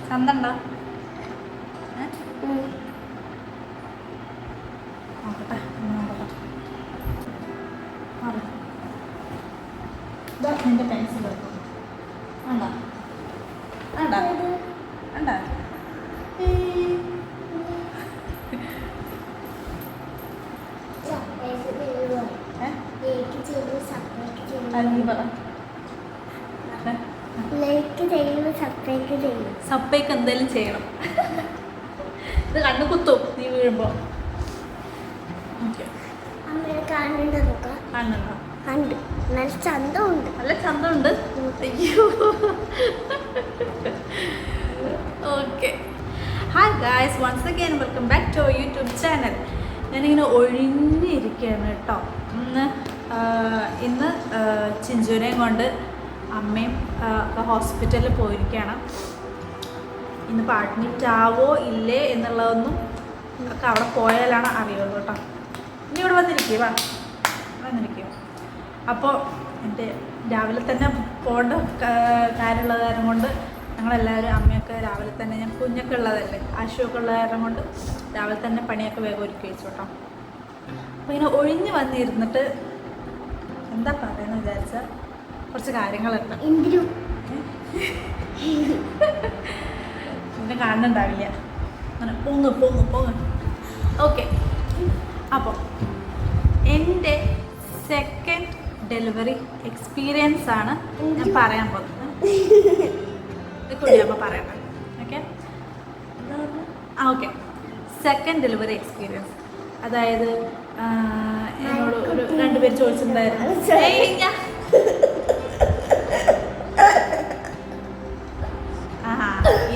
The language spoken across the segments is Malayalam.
ചന്തണ്ടോ? നോക്കട്ടെ നിന്റെ പെൻസിൽ എടുക്കും വേണ്ട വേണ്ട വേണ്ട സപ്പയ്ക്ക് എന്തെങ്കിലും ചെയ്യണം. ഇത് കണ്ണു കുത്തും നീ വീഴുമ്പോ. നല്ല ചന്തമുണ്ട്. അയ്യോ okay. Hi guys, once again welcome back to YouTube channel. ഞാനിങ്ങനെ ഒഴിഞ്ഞിരിക്കുകയാണ് കേട്ടോ. ഇന്ന് ചിഞ്ചുവിനെയും കൊണ്ട് അമ്മയും ഹോസ്പിറ്റലിൽ പോയിരിക്കുകയാണ്. ഇന്നിപ്പോൾ അഡ്മിറ്റ് ആവോ ഇല്ലേ എന്നുള്ളതൊന്നും ഒക്കെ അവിടെ പോയാലാണ് അറിയുള്ളൂ കേട്ടോ. ഇനി ഇവിടെ വന്നിരിക്കുക വന്നിരിക്കുക. അപ്പോൾ എൻ്റെ രാവിലെ തന്നെ പോകേണ്ട കാര്യമുള്ള കാരണം കൊണ്ട് ഞങ്ങളെല്ലാവരും അമ്മയൊക്കെ രാവിലെ തന്നെ, ഞാൻ കുഞ്ഞൊക്കെ ഉള്ളതല്ലേ, ആശുവൊക്കെ ഉള്ള കാരണം കൊണ്ട് രാവിലെ തന്നെ പണിയൊക്കെ വേഗം ഒരുക്കി വെച്ചു കേട്ടോ. അപ്പോൾ ഇങ്ങനെ ഒഴിഞ്ഞ് വന്നിരുന്നിട്ട് എന്താ പറയുന്നത് വിചാരിച്ചാൽ കുറച്ച് കാര്യങ്ങളുണ്ട്. പിന്നെ കാണുന്നുണ്ടാവില്ല. അങ്ങനെ പോങ്ങ്. ഓക്കെ. അപ്പോൾ എൻ്റെ സെക്കൻഡ് ഡെലിവറി എക്സ്പീരിയൻസ് ആണ് ഞാൻ പറയാൻ പോകുന്നത്. ഇതൊക്കെ പറയട്ടെ. Okay okay. Second delivery experience, അതായത് എന്നോട് ഒരു രണ്ടുപേര് ചോദിച്ചിട്ടുണ്ടായിരുന്നു.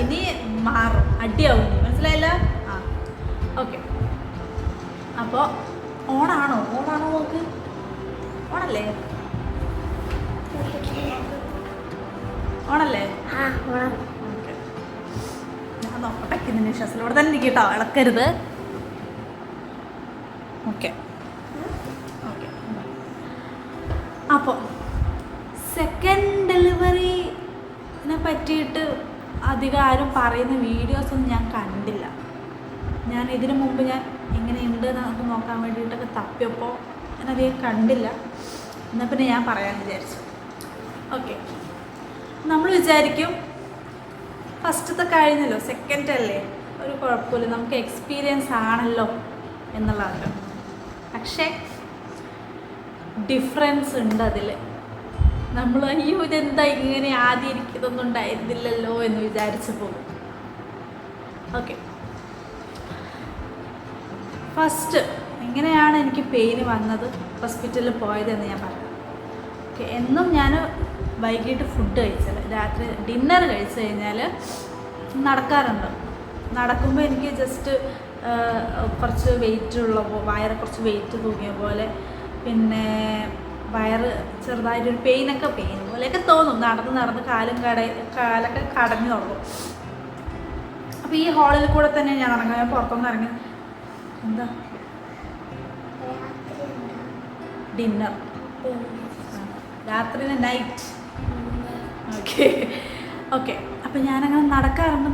ഇനി മാറും, അടിയാവും, മനസ്സിലായില്ല? ആ ഓക്കെ. അപ്പോൾ ഓണാണോ നോക്ക്. ഓണല്ലേ? ഓക്കെ. ഞാൻ നോക്കട്ടെ. ഇതിന് ശ്വാസത്തിലൂടെ തന്നെ ഇരിക്കും കേട്ടോ, ഇളക്കരുത്. ഓക്കെ. അപ്പോൾ സെക്കൻഡ് ഡെലിവറിനെ പറ്റിയിട്ട് അധികം ആരും പറയുന്ന വീഡിയോസൊന്നും ഞാൻ കണ്ടില്ല. ഞാൻ ഇതിനു മുമ്പ് ഞാൻ എങ്ങനെയുണ്ട് എന്നൊക്കെ നോക്കാൻ വേണ്ടിയിട്ടൊക്കെ തപ്പിയപ്പോൾ ഞാനധികം കണ്ടില്ല. എന്നാൽ പിന്നെ ഞാൻ പറയാമെന്ന് വിചാരിച്ചു. ഓക്കെ. നമ്മൾ വിചാരിക്കും ഫസ്റ്റത്തെ കഴിഞ്ഞല്ലോ, സെക്കൻഡ് അല്ലേ, ഒരു കുഴപ്പമില്ല, നമുക്ക് എക്സ്പീരിയൻസ് ആണല്ലോ എന്നുള്ളതാണ്. പക്ഷേ ഡിഫറൻസ് ഉണ്ട് അതിൽ. നമ്മൾ അയ്യോ ഇതെന്താ ഇങ്ങനെ ആദ്യം ഇരിക്കുന്നതൊന്നും ഉണ്ടായിരുന്നില്ലല്ലോ എന്ന് വിചാരിച്ചു പോകും. ഓക്കെ. ഫസ്റ്റ് എങ്ങനെയാണ് എനിക്ക് പെയിന് വന്നത്, ഹോസ്പിറ്റലിൽ പോയതെന്ന് ഞാൻ പറയാം. ഓക്കെ. എന്നും ഞാൻ വൈകിട്ട് ഫുഡ് കഴിച്ചാൽ, രാത്രി ഡിന്നർ കഴിച്ചു കഴിഞ്ഞാൽ നടക്കാറുണ്ട്. നടക്കുമ്പോൾ എനിക്ക് ജസ്റ്റ് കുറച്ച് വെയിറ്റ് ഉള്ള വയറ് കുറച്ച് വെയിറ്റ് തൂങ്ങിയ പോലെ, പിന്നെ വയറ് ചെറുതായിട്ടൊരു പെയിൻ പോലെയൊക്കെ തോന്നും. നടന്ന് കാലൊക്കെ കടഞ്ഞു തുടങ്ങും. അപ്പോൾ ഈ ഹാളിൽ കൂടെ തന്നെ ഞാൻ ഇറങ്ങാം. ഞാൻ പുറത്തൊന്നും ഇറങ്ങി എന്താ ഡിന്നർ രാത്രി നൈറ്റ്. ഓക്കെ. അപ്പോൾ ഞാനങ്ങനെ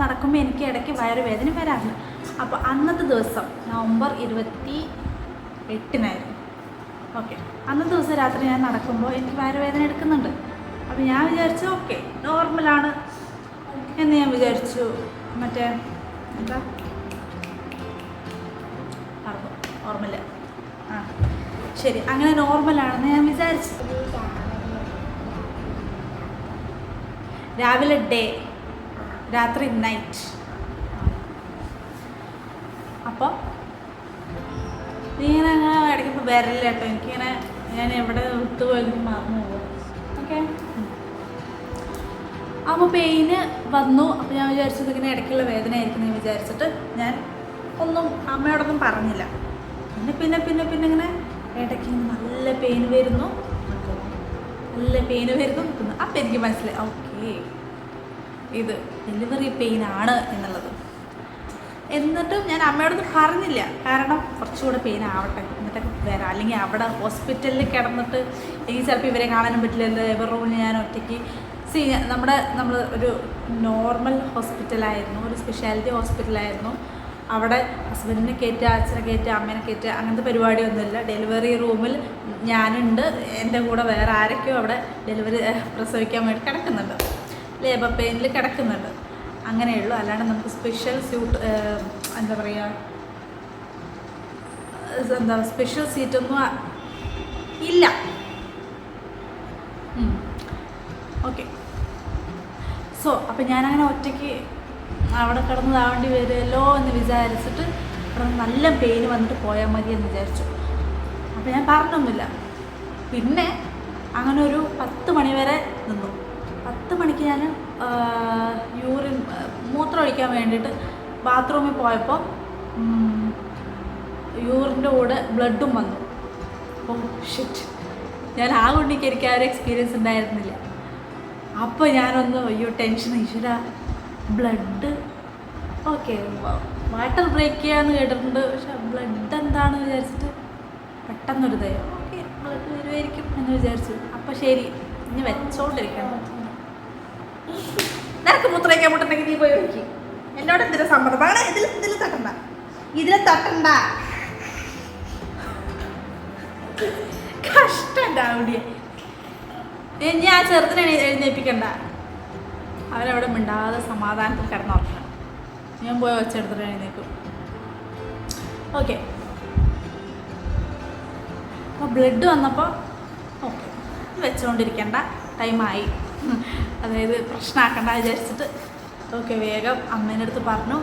നടക്കുമ്പോൾ എനിക്ക് ഇടയ്ക്ക് വയറ് വേദന വരാറുണ്ട്. അപ്പോൾ അന്നത്തെ ദിവസം നവംബർ 28 ഓക്കെ, അന്നത്തെ ദിവസം രാത്രി ഞാൻ നടക്കുമ്പോൾ എനിക്ക് വയറുവേദന എടുക്കുന്നുണ്ട്. അപ്പോൾ ഞാൻ വിചാരിച്ചു ഓക്കെ നോർമലാണ് എന്ന് ഞാൻ വിചാരിച്ചു. മറ്റേ എന്താ നോർമല്, ആ ശരി, അങ്ങനെ നോർമലാണെന്ന് ഞാൻ വിചാരിച്ചു. രാവിലെ ഡേ, രാത്രി നൈറ്റ്. അപ്പോൾ നീങ്ങനെ അങ്ങനെ ഇടയ്ക്കിപ്പോൾ വരില്ല കേട്ടോ. എനിക്കിങ്ങനെ ഞാൻ എവിടെ വിട്ടുപോയെങ്കിൽ മറന്നു പോകും. ഓക്കെ. അപ്പോൾ പെയിന് വന്നു. അപ്പോൾ ഞാൻ വിചാരിച്ചത് ഇങ്ങനെ ഇടയ്ക്കുള്ള വേദന ആയിരിക്കും എന്ന് വിചാരിച്ചിട്ട് ഞാൻ ഒന്നും അമ്മയോടൊന്നും പറഞ്ഞില്ല. പിന്നെ ഇങ്ങനെ ഇടയ്ക്ക് നല്ല പെയിന് വരുന്നു, നിൽക്കുന്നു. അപ്പം എനിക്ക് മനസ്സിലായി ഓക്കെ ഇത് ഡെലിവറി പെയിനാണ് എന്നുള്ളത്. എന്നിട്ടും ഞാൻ അമ്മയോടൊന്നും പറഞ്ഞില്ല, കാരണം കുറച്ചുകൂടെ പെയിൻ ആവട്ടെ എന്നിട്ടൊക്കെ വരാം. അല്ലെങ്കിൽ അവിടെ ഹോസ്പിറ്റലിൽ കിടന്നിട്ട് എനിക്ക് ചിലപ്പോൾ ഇവരെ കാണാനും പറ്റില്ലല്ലോ. ഇവരുടെ റൂമിൽ ഞാൻ ഒറ്റയ്ക്ക് നമ്മൾ ഒരു നോർമൽ ഹോസ്പിറ്റലായിരുന്നു, ഒരു സ്പെഷ്യാലിറ്റി ഹോസ്പിറ്റലായിരുന്നു. അവിടെ ഹസ്ബൻഡിനെ കയറ്റുക, അച്ഛനെ കയറ്റുക, അമ്മേനെ കയറ്റുക, അങ്ങനത്തെ പരിപാടിയൊന്നുമില്ല. ഡെലിവറി റൂമിൽ ഞാനുണ്ട്, എൻ്റെ കൂടെ വേറെ ആരൊക്കെയോ അവിടെ പ്രസവിക്കാൻ വേണ്ടി കിടക്കുന്നുണ്ട്, ലേബർ പെയിനിൽ കിടക്കുന്നുണ്ട്. അങ്ങനെയുള്ളൂ. അല്ലാണ്ട് നമുക്ക് സ്പെഷ്യൽ സ്പെഷ്യൽ സീറ്റൊന്നും ഇല്ല. ഓക്കെ. സോ അപ്പം ഞാനങ്ങനെ ഒറ്റയ്ക്ക് അവിടെ കിടന്നതാവേണ്ടി വരുമല്ലോ എന്ന് വിചാരിച്ചിട്ട് അവിടെ നല്ല പെയിന് വന്നിട്ട് പോയാൽ മതി എന്ന് വിചാരിച്ചു. അപ്പോൾ ഞാൻ പറഞ്ഞൊന്നുമില്ല. പിന്നെ അങ്ങനെ ഒരു 10 മണി വരെ നിന്നു. 10 മണിക്ക് ഞാൻ മൂത്രം ഒഴിക്കാൻ വേണ്ടിയിട്ട് ബാത്റൂമിൽ പോയപ്പോൾ യൂറിൻ്റെ കൂടെ ബ്ലഡും വന്നു. ഓ ഷിറ്റ്, ഞാൻ ആ കുട്ടിക്ക് എനിക്ക് ആ ഒരു എക്സ്പീരിയൻസ് ഉണ്ടായിരുന്നില്ല. അപ്പോൾ ഞാനൊന്ന് അയ്യോ ടെൻഷൻ, ഈശ്വര ബ്ലഡ് ഓക്കെ വാട്ടർ ബ്രേക്ക് ചെയ്യാന്ന് കേട്ടിട്ടുണ്ട്, പക്ഷെ ബ്ലഡ് എന്താണെന്ന് വിചാരിച്ചിട്ട് പെട്ടെന്നൊരു ദയം ഓക്കെ ബ്ലഡ് വരുമായിരിക്കും എന്ന് വിചാരിച്ചു. അപ്പോൾ ശരി ഇനി വെച്ചോണ്ടിരിക്കണം. നിനക്ക് മൂത്രയ്ക്കാൻ മുട്ടുണ്ടെങ്കിൽ നീ പോയി ഒഴിക്കും. എന്നോട് എന്തിനാ സമ്മതം? വേണം ഇതിൽ തട്ടണ്ട, തട്ടണ്ട. കഷ്ടണ്ടാവിടിയ ഞാൻ ആ ചെറുതിനെ എഴുന്നേൽപ്പിക്കണ്ട. അവരവിടെ മിണ്ടാതെ സമാധാനത്തിൽ കിടന്നുറക്കണം. ഞാൻ പോയി വെച്ചെടുത്തിട്ട് എഴുന്നേൽക്കും. ഓക്കെ. അപ്പോൾ ബ്ലഡ് വന്നപ്പോൾ ഓക്കെ വെച്ചുകൊണ്ടിരിക്കണ്ട, ടൈമായി, അതായത് പ്രശ്നമാക്കണ്ട വിചാരിച്ചിട്ട് ഓക്കെ വേഗം അമ്മേൻ്റെ അടുത്ത് പറഞ്ഞു.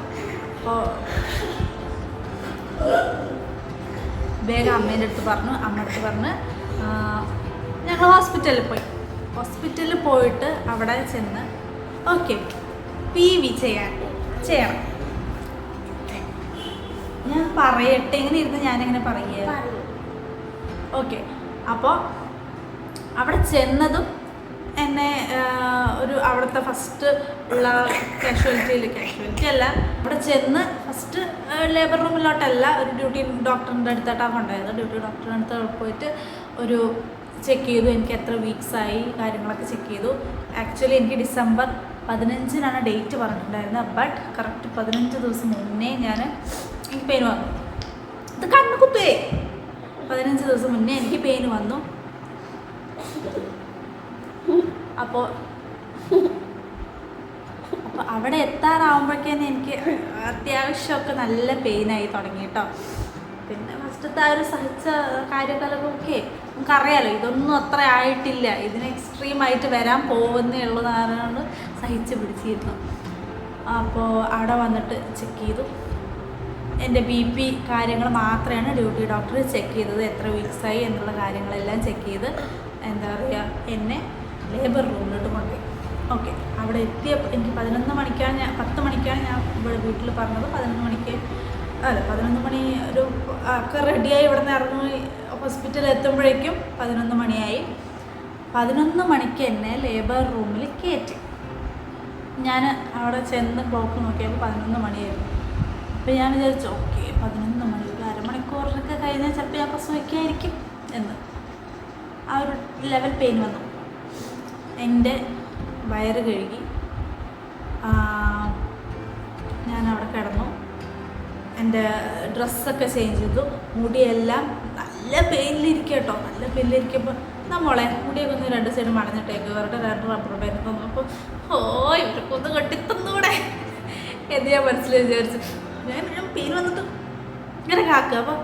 അപ്പോൾ വേഗം അമ്മേൻ്റെ അടുത്ത് പറഞ്ഞു. അമ്മ അടുത്ത് പറഞ്ഞ് ഞങ്ങൾ ഹോസ്പിറ്റലിൽ പോയിട്ട് അവിടെ ചെന്ന് ഓക്കെ PV ചെയ്യണം. ഞാൻ പറയട്ടെ, ഇങ്ങനെ ഇരുന്ന് ഞാനെങ്ങനെ പറയുക. ഓക്കെ. അപ്പോൾ അവിടെ ചെന്നതും എന്നെ അവിടുത്തെ ഫസ്റ്റ് ഉള്ള കാഷ്വാലിറ്റി അല്ല, അവിടെ ചെന്ന് ഫസ്റ്റ് ലേബർ റൂമിലോട്ടല്ല, ഒരു ഡ്യൂട്ടി ഡോക്ടറിൻ്റെ അടുത്തോട്ടാണ് കൊണ്ടുപോയത്. ഡ്യൂട്ടി ഡോക്ടറിൻ്റെ അടുത്ത് പോയിട്ട് ഒരു ചെക്ക് ചെയ്തു, എനിക്ക് എത്ര വീക്സായി കാര്യങ്ങളൊക്കെ ചെക്ക് ചെയ്തു. ആക്ച്വലി എനിക്ക് ഡിസംബർ 15-നാണ് ഡേറ്റ് പറഞ്ഞിട്ടുണ്ടായിരുന്നത്. ബട്ട് കറക്റ്റ് 15 ദിവസം മുന്നേ എനിക്ക് പെയിൻ വന്നു. ഇത് കണ്ണു കുത്തുവേ. 15 ദിവസം മുന്നേ എനിക്ക് പെയിൻ വന്നു. അപ്പോൾ അവിടെ എത്താറാവുമ്പോഴേക്കും എനിക്ക് അത്യാവശ്യമൊക്കെ നല്ല പെയിനായി തുടങ്ങി കേട്ടോ. പിന്നെ ഫസ്റ്റത്തെ ആ ഒരു സഹിച്ച കാര്യങ്ങളൊക്കെ ഓക്കെ നമുക്കറിയാലോ, ഇതൊന്നും അത്ര ആയിട്ടില്ല, ഇതിന് എക്സ്ട്രീമായിട്ട് വരാൻ പോകുന്നേ ഉള്ളതാണ് സഹിച്ച് പിടിച്ചിരുന്നു. അപ്പോൾ അവിടെ വന്നിട്ട് ചെക്ക് ചെയ്തു. എൻ്റെ BP കാര്യങ്ങൾ മാത്രമാണ് ഡ്യൂട്ടി ഡോക്ടർ ചെക്ക് ചെയ്തത്. എത്ര വീക്സായി എന്നുള്ള കാര്യങ്ങളെല്ലാം ചെക്ക് ചെയ്ത് എന്താ പറയുക എന്നെ ലേബർ റൂമിലോട്ട് കൊണ്ടുപോയി. ഓക്കെ. അവിടെ എത്തിയപ്പോൾ എനിക്ക് 10 മണിക്കാണ് ഞാൻ ഇവിടെ വീട്ടിൽ പറഞ്ഞത്. 11 മണി ഒക്കെ റെഡിയായി ഇവിടെ നിന്ന് ഇറങ്ങി ഹോസ്പിറ്റലിൽ എത്തുമ്പോഴേക്കും 11 മണിയായി. 11 മണിക്ക് എന്നെ ലേബർ റൂമിൽ കയറ്റി. ഞാൻ അവിടെ ചെന്ന് ക്ലോക്ക് നോക്കിയപ്പോൾ 11 മണിയായിരുന്നു. അപ്പോൾ ഞാൻ വിചാരിച്ചു ഓക്കെ 11 മണി, ഒരു അരമണിക്കൂറിലൊക്കെ കഴിഞ്ഞാൽ ചിലപ്പോൾ ഞാൻ പ്രസവിക്കായിരിക്കും എന്ന്. ആ ഒരു ലെവൽ പെയിൻ വന്നു. എൻ്റെ വയറ് കഴുകി ഞാൻ അവിടെ കിടന്നു. എൻ്റെ ഡ്രസ്സൊക്കെ ചേഞ്ച് ചെയ്തു. മുടിയെല്ലാം നല്ല പെയിനിലിരിക്കുക കേട്ടോ. നല്ല പെയിനിലിരിക്കുമ്പോൾ നമ്മളെ മുടിയൊക്കെ ഒന്ന് 2 സൈഡ് മടഞ്ഞിട്ടേക്ക് അവരുടെ 2 റബ്ബർ ബാൻഡ് തന്നപ്പോൾ ഇവർക്കൊന്ന് കെട്ടിത്തന്നൂടെ എന്ന് ഞാൻ മനസ്സിൽ വിചാരിച്ചു. ഞാൻ പെയിൻ വന്നിട്ട് ഇങ്ങനെ കാക്കുക.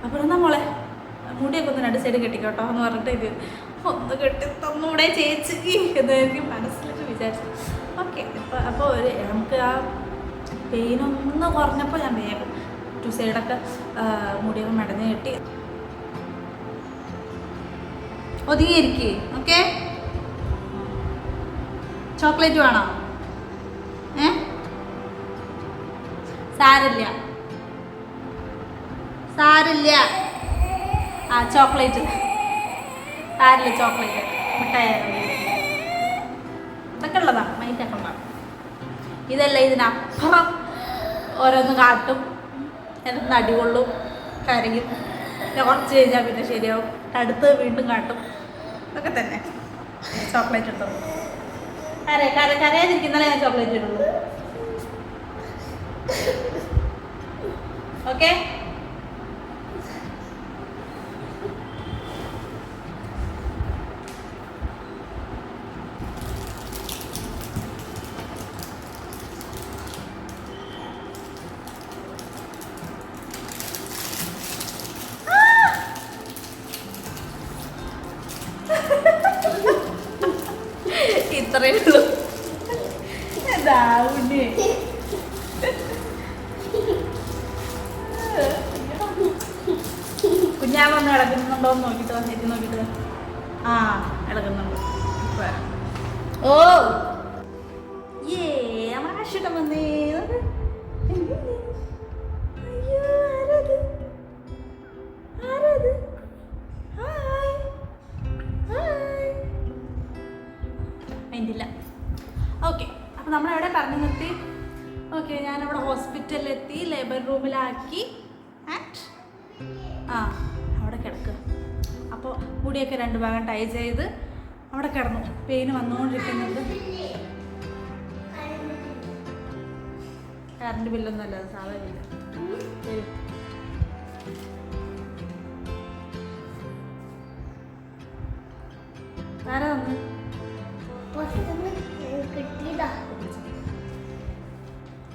അപ്പോൾ നമ്മളെ മുടിയൊക്കെ ഒന്ന് 2 സൈഡ് കെട്ടിക്കോട്ടോ എന്ന് പറഞ്ഞിട്ട് ഇത് ഒന്ന് കെട്ടിത്തന്നൂടെ ചേച്ചി എന്ന് എനിക്ക് മനസ്സിലൊക്കെ വിചാരിച്ചു. ഓക്കെ. അപ്പോൾ നമുക്ക് ആ പെയിനൊന്ന് കുറഞ്ഞപ്പോൾ ഞാൻ വേഗം 2 സൈഡൊക്കെ മുടിയൊക്കെ മടഞ്ഞ് കെട്ടി ഒതുങ്ങിയിരിക്കേ. ഓക്കെ. ചോക്ലേറ്റ് വേണോ? സാരില്ല ചോക്ലേറ്റ് സാരില്ല, ചോക്ലേറ്റ് മിഠായി ഇതൊക്കെ ഉള്ളതാ, മൈൻഡൊക്കെ ഉണ്ടാവും. ഇതല്ല, ഇതിനപ്പുറം ഓരോന്ന് കാട്ടും, എന്നൊന്ന് അടികൊള്ളും, കരയും, പിന്നെ കുറച്ച് കഴിഞ്ഞാൽ പിന്നെ ശരിയാവും, അടുത്ത് വീണ്ടും കാട്ടും. ഇതൊക്കെ തന്നെ ചോക്ലേറ്റ് എടുത്തോളൂ. കരയാതിരിക്കുന്നല്ലേ ഞാൻ ചോക്ലേറ്റ് ഇടുള്ളൂ. ഓക്കെ ഇത്രയേ ഉള്ളൂ. എന്താ ഉണ്ണി കുഞ്ഞാളൊന്ന് ഇളകുന്നുണ്ടോ എന്ന് നോക്കിട്ട് വന്നിട്ട് നോക്കിട്ട്. ആ ഇളകുന്നുണ്ട്. ഓ ഏ നമ്മുടെ ആശുട്ടം വന്നേ. അയ്യോ ആരത് ആരത്? Hi hi. മൈൻഡില്ല. ഓക്കെ, അപ്പോൾ നമ്മളെവിടെ പറഞ്ഞു നിർത്തി? ഓക്കെ, ഞാനവിടെ ഹോസ്പിറ്റലിലെത്തി, ലേബർ റൂമിലാക്കി ആൻഡ് അവിടെ കിടക്കുക. അപ്പോൾ മുടിയൊക്കെ 2 ഭാഗം ടൈ ചെയ്ത് അവിടെ കിടന്നു. പെയിന് വന്നുകൊണ്ടിരിക്കുന്നുണ്ട്. കറണ്ട് ബില്ലൊന്നും അല്ല, സാധാ ബില്ല്. ആരാ വന്ന്?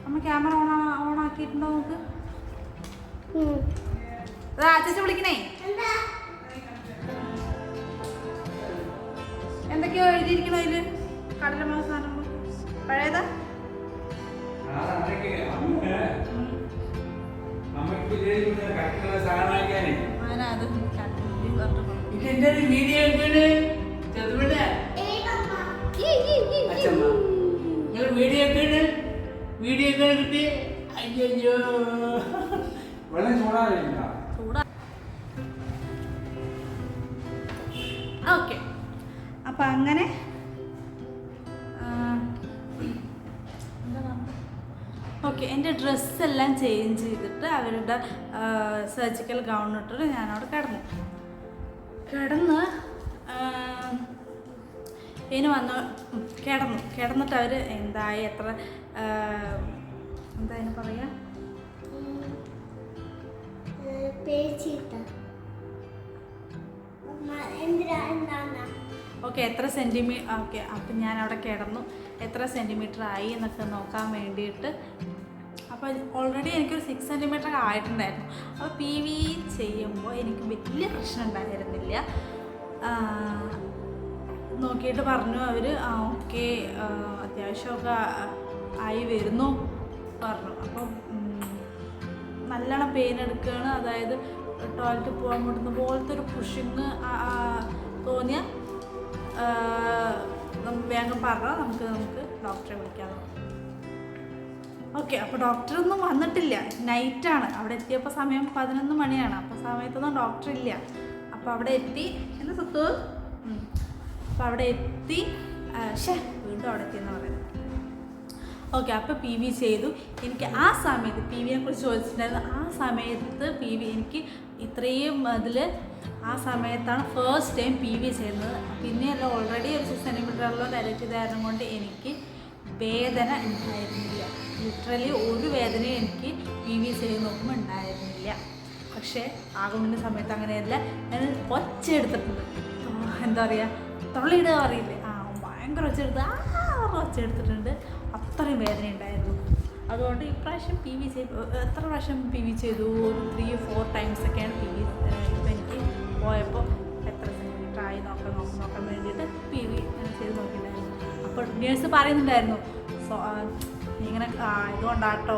അമ്മ ക്യാമറ ഓൺ ആക്കിയിട്ടുണ്ടോ നോക്ക്. ചേച്ചി വിളിക്കണേ. എന്തൊക്കെയോ എഴുതിയിരിക്കണോ അതില്? കടലമാസ സാധനങ്ങൾ പഴയതാ? ഓക്കെ, അപ്പൊ അങ്ങനെ ഓക്കെ, എൻ്റെ ഡ്രസ്സെല്ലാം ചേഞ്ച് ചെയ്തിട്ട് അവരുടെ സർജിക്കൽ ഗൗൺ ഇട്ടിട്ട് ഞാനവിടെ കിടന്ന് ഇനി വന്ന് കിടന്നിട്ട് അവർ എന്തായി എത്ര എന്താ അതിന് പറയാ, ഓക്കെ എത്ര സെൻറ്റിമീറ്റർ. ഓക്കെ, അപ്പം ഞാൻ അവിടെ കിടന്നു എത്ര സെൻറ്റിമീറ്റർ ആയി എന്നൊക്കെ നോക്കാൻ വേണ്ടിയിട്ട്. അപ്പോൾ ഓൾറെഡി എനിക്കൊരു 6 സെൻറ്റിമീറ്റർ ആയിട്ടുണ്ടായിരുന്നു. അപ്പോൾ PV ചെയ്യുമ്പോൾ എനിക്ക് വലിയ പ്രശ്നം ഉണ്ടായിരുന്നില്ല. നോക്കിയിട്ട് പറഞ്ഞു അവർ, ഓക്കെ അത്യാവശ്യമൊക്കെ ആയി വരുന്നു പറഞ്ഞു. അപ്പം നല്ലോണം പെയിൻ എടുക്കുകയാണ്. അതായത് ടോയ്ലറ്റ് പോകാൻ മുട്ടുന്ന പോലത്തെ ഒരു പുഷിങ് തോന്നിയ വേഗം പറഞ്ഞാൽ നമുക്ക് ഡോക്ടറെ വിളിക്കാമെന്ന്. ഓക്കെ, അപ്പോൾ ഡോക്ടറൊന്നും വന്നിട്ടില്ല. നൈറ്റാണ്. അവിടെ എത്തിയപ്പോൾ സമയം 11 മണിയാണ്. അപ്പോൾ സമയത്തൊന്നും ഡോക്ടർ ഇല്ല. അപ്പോൾ അവിടെ എത്തി. എന്താ സത്തു? അപ്പോൾ അവിടെ എത്തി. വീണ്ടും അവിടെ എത്തിയെന്ന് പറയുന്നത്. ഓക്കെ, അപ്പോൾ PV ചെയ്തു. എനിക്ക് ആ സമയത്ത് PVനെ കുറിച്ച് ചോദിച്ചിട്ടുണ്ടായിരുന്നു. ആ സമയത്ത് PV എനിക്ക് ഇത്രയും അതിൽ ആ സമയത്താണ് ഫസ്റ്റ് ടൈം PV ചെയ്യുന്നത്. പിന്നെയല്ല, ഓൾറെഡി ഒരു 6 സെൻറ്റിമീറ്ററിലോ ഡയറക്റ്റ് ചെയ്തായിരുന്നു കൊണ്ട് എനിക്ക് വേദന ഉണ്ടായിരുന്നില്ല. ലിറ്ററലി ഒരു വേദനയും എനിക്ക് PV ചെയ്ത് നോക്കുമ്പോൾ ഉണ്ടായിരുന്നില്ല. പക്ഷേ ആകുന്ന സമയത്ത് അങ്ങനെയല്ല. ഞാൻ ഒച്ച എടുത്തിട്ടുണ്ട്. എന്താ പറയുക, തൊള്ളിയിടുക അറിയില്ലേ, ഭയങ്കര ഒച്ച എടുത്തിട്ടുണ്ട്. അത്രയും വേദന ഉണ്ടായിരുന്നു. അതുകൊണ്ട് ഇപ്രാവശ്യം PV ചെയ്തു. എത്ര പ്രാവശ്യം PV ചെയ്തു? ഒരു 3-4 ടൈംസൊക്കെയാണ് PV. ഇപ്പം എനിക്ക് പോയപ്പോൾ എത്ര സെൻറ്റിമീറ്റർ ആയി നോക്കാൻ വേണ്ടിയിട്ട് PV ചെയ്ത് നോക്കിയിട്ടുണ്ടായിരുന്നു. അപ്പോൾ നേഴ്സ് പറയുന്നുണ്ടായിരുന്നു, ഇങ്ങനെ ഇതുകൊണ്ടാട്ടോ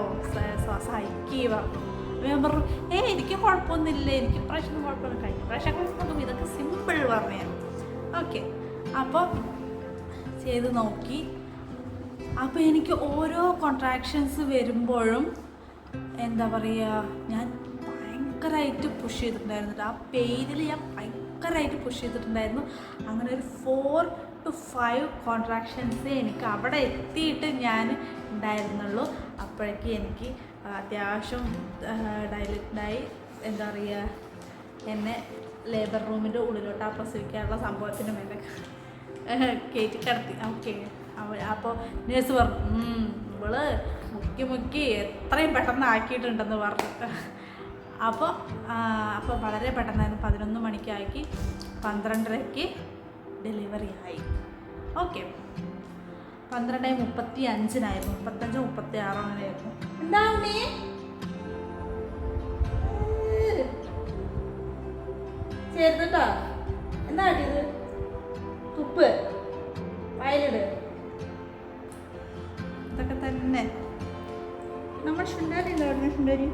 സഹിക്കുക പറഞ്ഞു. ഞാൻ പറഞ്ഞു, എനിക്ക് കുഴപ്പമൊന്നുമില്ല, എനിക്ക് ഇപ്രാവശ്യം കുഴപ്പമൊന്നും കഴിഞ്ഞു. ഇപ്രാവശ്യം കുഴപ്പമൊന്നും, ഇതൊക്കെ സിമ്പിൾ പറഞ്ഞു. ഓക്കെ, അപ്പോൾ ചെയ്ത് നോക്കി. അപ്പോൾ എനിക്ക് ഓരോ കോൺട്രാക്ഷൻസ് വരുമ്പോഴും എന്താ പറയുക, ഞാൻ ഭയങ്കരമായിട്ട് പുഷ് ചെയ്തിട്ടുണ്ടായിരുന്നു. ആ പെയിനിൽ ഞാൻ ഭയങ്കരമായിട്ട് പുഷ് ചെയ്തിട്ടുണ്ടായിരുന്നു. അങ്ങനെ ഒരു 4 to 5 കോൺട്രാക്ഷൻസ് എനിക്ക് അവിടെ എത്തിയിട്ട് ഞാൻ ഉണ്ടായിരുന്നുള്ളൂ. അപ്പോഴേക്ക് എനിക്ക് അത്യാവശ്യം ഡയലറ്റായി എന്താ പറയുക, എന്നെ ലേബർ റൂമിൻ്റെ ഉള്ളിലോട്ട് ആ പ്രസവിക്കാനുള്ള സംഭവത്തിന് മേലെ കയറ്റി കിടത്തി. ഓക്കെ, അപ്പോൾ നേഴ്സ് പറഞ്ഞു ഇവള് മുക്കി എത്രയും പെട്ടെന്ന് ആക്കിയിട്ടുണ്ടെന്ന് പറഞ്ഞു. അപ്പോൾ വളരെ പെട്ടെന്നായിരുന്നു 11 മണിക്കാക്കി 12:30 ഡെലിവറി ആയി. ഓക്കെ, 12:35 35-36 അങ്ങനെയായിരുന്നു. എന്താ ഉണ്ണി ചേർന്നുണ്ടോ? എന്താ കാട്ടിയത്? തുപ്പ് വയലിട്. ഇതൊക്കെ തന്നെ നമ്മൾ സുന്ദരി ഇല്ല സുന്ദരി.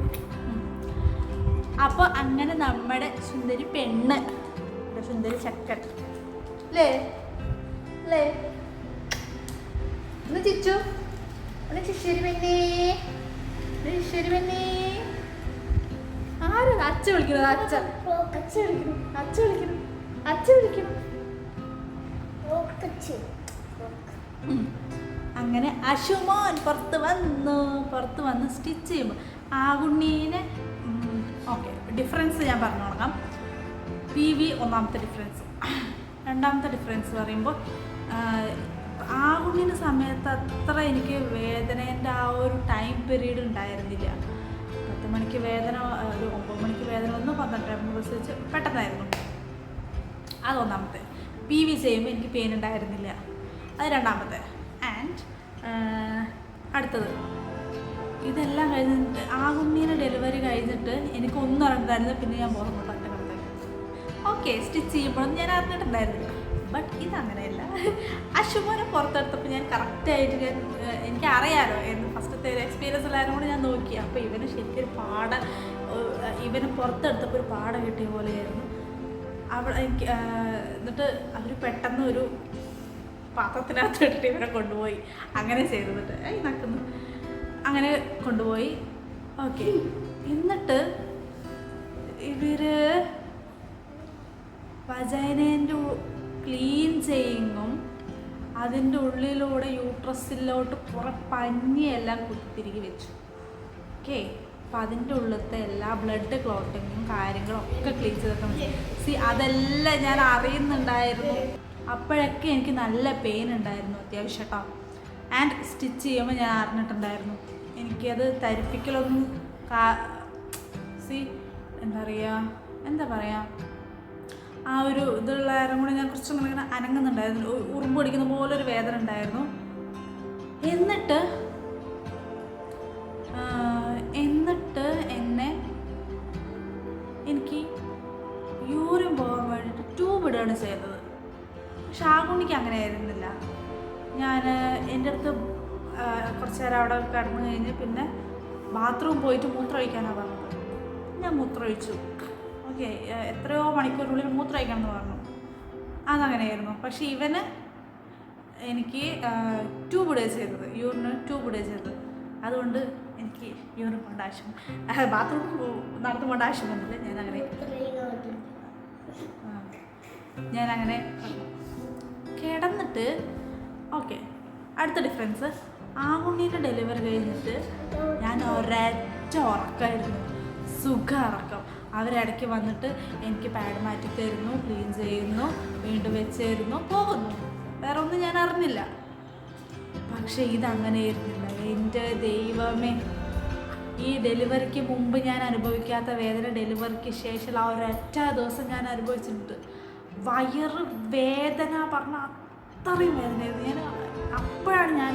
അപ്പോൾ അങ്ങനെ നമ്മുടെ സുന്ദരി പെണ്ണ്, സുന്ദരി ചക്കൻ അല്ലേ അല്ലേ? ഒന്ന് ചിച്ചു, ഒന്ന് ചിശ്ശേരി പെണ്ണേ, ചിശ്ശേരി പെണ്ണേ. ആരും അച്ഛ വിളിക്കുന്നത്? അച്ഛ വിളിക്കണം. അങ്ങനെ അശുമോൻ പുറത്ത് വന്ന് സ്റ്റിച്ച് ചെയ്യുമ്പോൾ ആകുണ്ണീനെ ഓക്കെ ഡിഫറൻസ് ഞാൻ പറഞ്ഞു തുടങ്ങാം. PV ഒന്നാമത്തെ ഡിഫറൻസ്. രണ്ടാമത്തെ ഡിഫറൻസ് പറയുമ്പോൾ ആകുണ്ണിൻ്റെ സമയത്ത് അത്ര എനിക്ക് വേദനേൻ്റെ ആ ഒരു ടൈം പീരീഡ് ഉണ്ടായിരുന്നില്ല. 10 മണിക്ക് വേദന, ഒരു 9 മണിക്ക് വേദന വന്നു, 12 പ്രസവിച്ച് പെട്ടെന്നായിരുന്നു. അതൊന്നാമത്തെ. PV ചെയ്യുമ്പോൾ എനിക്ക് പെയിൻ ഉണ്ടായിരുന്നില്ല. അത് രണ്ടാമത്തെ. ആൻഡ് അടുത്തത് ഇതെല്ലാം കഴിഞ്ഞിട്ട് ആകുണ്ണീനെ ഡെലിവറി കഴിഞ്ഞിട്ട് എനിക്കൊന്നും അറിഞ്ഞിട്ടുണ്ടായിരുന്നു. പിന്നെ ഞാൻ ബോധം കൊണ്ട് ഒറ്റ കിടത്തേക്ക് ഓക്കെ സ്റ്റിച്ച് ചെയ്യുമ്പോഴൊന്നും ഞാൻ അറിഞ്ഞിട്ടുണ്ടായിരുന്നില്ല. ബട്ട് ഇതങ്ങനെയല്ല. അശുമോനെ പുറത്തെടുത്തപ്പോൾ ഞാൻ കറക്റ്റായിട്ട് എനിക്ക് അറിയാലോ എന്ന് ഫസ്റ്റത്തെ ഒരു എക്സ്പീരിയൻസ് ഉള്ളതിനോട് ഞാൻ നോക്കി. അപ്പോൾ ഇവന് ശരിക്കൊരു ഇവന് പുറത്തെടുത്തപ്പോൾ ഒരു പാട കിട്ടിയ പോലെയായിരുന്നു. അവിടെ എനിക്ക് എന്നിട്ട് അവർ പെട്ടെന്ന് ഒരു പാത്രത്തിനകത്ത് ഇട്ടിട്ട് ഇവരെ കൊണ്ടുപോയി. അങ്ങനെ ചെയ്തിട്ട് നക്കുന്നു അങ്ങനെ കൊണ്ടുപോയി. ഓക്കെ, എന്നിട്ട് ഇവര് വജൈനേൻ്റെ ക്ലീൻ ചെയ്യും. അതിൻ്റെ ഉള്ളിലൂടെ യൂട്രസിലോട്ട് കുറേ പഞ്ഞിയെല്ലാം കുത്തിരികെ വെച്ചു. ഓക്കെ, അപ്പം അതിൻ്റെ ഉള്ളിലത്തെ എല്ലാ ബ്ലഡ് ക്ലോട്ടിങ്ങും കാര്യങ്ങളും ഒക്കെ ക്ലീൻ ചെയ്തൊക്കെ അതെല്ലാം ഞാൻ അറിയുന്നുണ്ടായിരുന്നു. അപ്പോഴൊക്കെ എനിക്ക് നല്ല പെയിൻ ഉണ്ടായിരുന്നു അത്യാവശ്യം കേട്ടോ. ആൻഡ് സ്റ്റിച്ച് ചെയ്യുമ്പോൾ ഞാൻ അറിഞ്ഞിട്ടുണ്ടായിരുന്നു. എനിക്കത് തരിപ്പിക്കലൊന്നും എന്താ പറയുക ആ ഒരു ഇതുള്ള നേരം കൂടെ ഞാൻ കുറച്ചൊന്നും ഇങ്ങനെ അനങ്ങുന്നുണ്ടായിരുന്നു. ഉറുമ്പ് പിടിക്കുന്ന പോലെ ഒരു വേദന ഉണ്ടായിരുന്നു. എന്നിട്ട് എന്നെ എനിക്ക് യൂറിൻ പോകാൻ വേണ്ടിയിട്ട് ട്യൂബ് ഇടുകയാണ് ചെയ്തത്. പക്ഷെ ആകുണ്ണിക്ക് അങ്ങനെ ആയിരുന്നില്ല. ഞാൻ എൻ്റെ അടുത്ത് കുറച്ച് നേരം അവിടെ കിടന്നു കഴിഞ്ഞ് പിന്നെ ബാത്റൂം പോയിട്ട് മൂത്രം ഒഴിക്കാനാണ് പറഞ്ഞത്. ഞാൻ മൂത്രം ഒഴിച്ചു. ഓക്കെ, എത്രയോ മണിക്കൂറിനുള്ളിൽ മൂത്രം ഒഴിക്കണം എന്ന് പറഞ്ഞു. അതങ്ങനെയായിരുന്നു. പക്ഷേ ഇവന് എനിക്ക് ട്യൂബ് ഇടുക ചെയ്തത്, യൂറിന് ട്യൂബ് ഇടുക ചെയ്തത്. അതുകൊണ്ട് എനിക്ക് യൂറിൻ പോകേണ്ട ആവശ്യം, ബാത്റൂം നടന്നു പോകേണ്ട ആവശ്യമൊന്നുമില്ല. ഞാനങ്ങനെ കിടന്നിട്ട് ഓക്കെ. അടുത്ത ഡിഫറൻസ്, ആകുണ്ണീൻ്റെ ഡെലിവറി കഴിഞ്ഞിട്ട് ഞാൻ ഒരൊറ്റ ഉറക്കമായിരുന്നു, സുഖ ഉറക്കം. അവരിടയ്ക്ക് വന്നിട്ട് എനിക്ക് പാഡ് മാറ്റി തരുന്നു, ക്ലീൻ ചെയ്യുന്നു, വീണ്ടും വെച്ച് തരുന്നു, പോകുന്നു. വേറെ ഒന്നും ഞാൻ അറിഞ്ഞില്ല. പക്ഷേ ഇതങ്ങനെയായിരുന്നില്ല. എൻ്റെ ദൈവമേ, ഈ ഡെലിവറിക്ക് മുമ്പ് ഞാൻ അനുഭവിക്കാത്ത വേദന ഡെലിവറിക്ക് ശേഷം ആ ഒരൊറ്റ ദിവസം ഞാൻ അനുഭവിച്ചിട്ടുണ്ട്. വയറ് വേദന പറഞ്ഞ അത്രയും വേദനയായിരുന്നു. അപ്പോഴാണ് ഞാൻ